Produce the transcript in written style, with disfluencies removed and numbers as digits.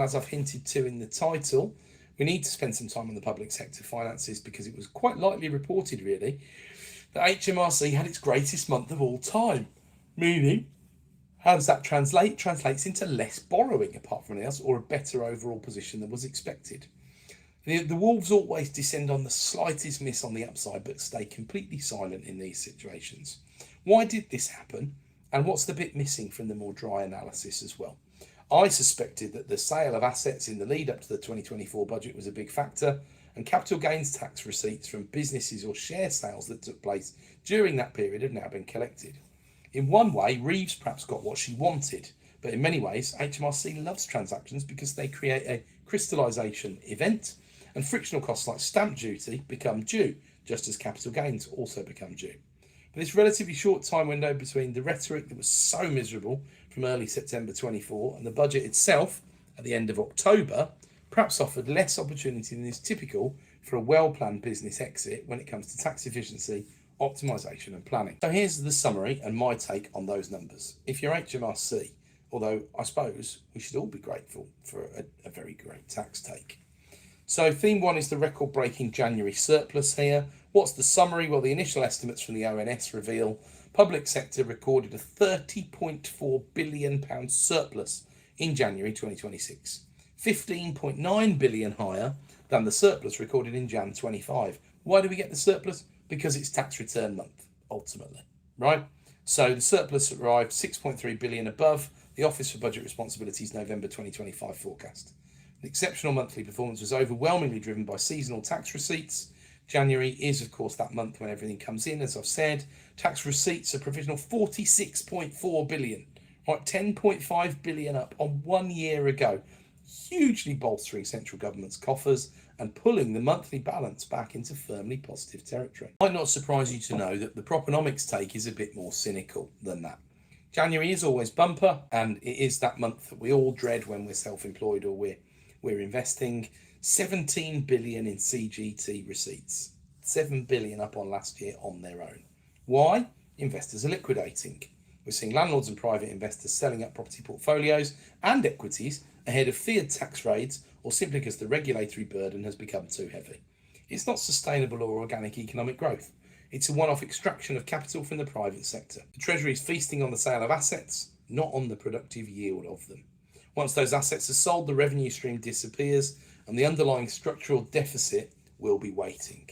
As I've hinted to in the title, we need to spend some time on the public sector finances because it was quite lightly reported, really, that HMRC had its greatest month of all time. Meaning, how does that translate? Translates into less borrowing, apart from anything else, or a better overall position than was expected. The wolves always descend on the slightest miss on the upside, but stay completely silent in these situations. Why did this happen? And what's the bit missing from the more dry analysis as well? I suspected that the sale of assets in the lead up to the 2024 budget was a big factor, and capital gains tax receipts from businesses or share sales that took place during that period have now been collected. In one way, Reeves perhaps got what she wanted, but in many ways, HMRC loves transactions because they create a crystallisation event, and frictional costs like stamp duty become due, just as capital gains also become due. But this relatively short time window between the rhetoric that was so miserable from early September 24 and the budget itself at the end of October perhaps offered less opportunity than is typical for a well-planned business exit when it comes to tax efficiency, optimisation and planning. So here's the summary and my take on those numbers. If you're HMRC, although I suppose we should all be grateful for a very great tax take. So theme one is the record-breaking January surplus here. What's the summary? Well, the initial estimates from the ONS reveal public sector recorded a £30.4 billion surplus in January 2026, 15.9 billion higher than the surplus recorded in Jan 25. Why do we get the surplus? Because it's tax return month, ultimately, right? So the surplus arrived 6.3 billion above the Office for Budget Responsibility's November 2025 forecast. The exceptional monthly performance was overwhelmingly driven by seasonal tax receipts. January is, of course, that month when everything comes in, as I've said. Tax receipts are provisional 46.4 billion, right? 10.5 billion up on 1 year ago, hugely bolstering central government's coffers and pulling the monthly balance back into firmly positive territory. It might not surprise you to know that the proponomics take is a bit more cynical than that. January is always bumper, and it is that month that we all dread when we're self-employed or we're investing. 17 billion in CGT receipts, 7 billion up on last year on their own. Why? Investors are liquidating. We're seeing landlords and private investors selling up property portfolios and equities ahead of feared tax raids or simply because the regulatory burden has become too heavy. It's not sustainable or organic economic growth. It's a one-off extraction of capital from the private sector. The Treasury is feasting on the sale of assets, not on the productive yield of them. Once those assets are sold, the revenue stream disappears and the underlying structural deficit will be waiting.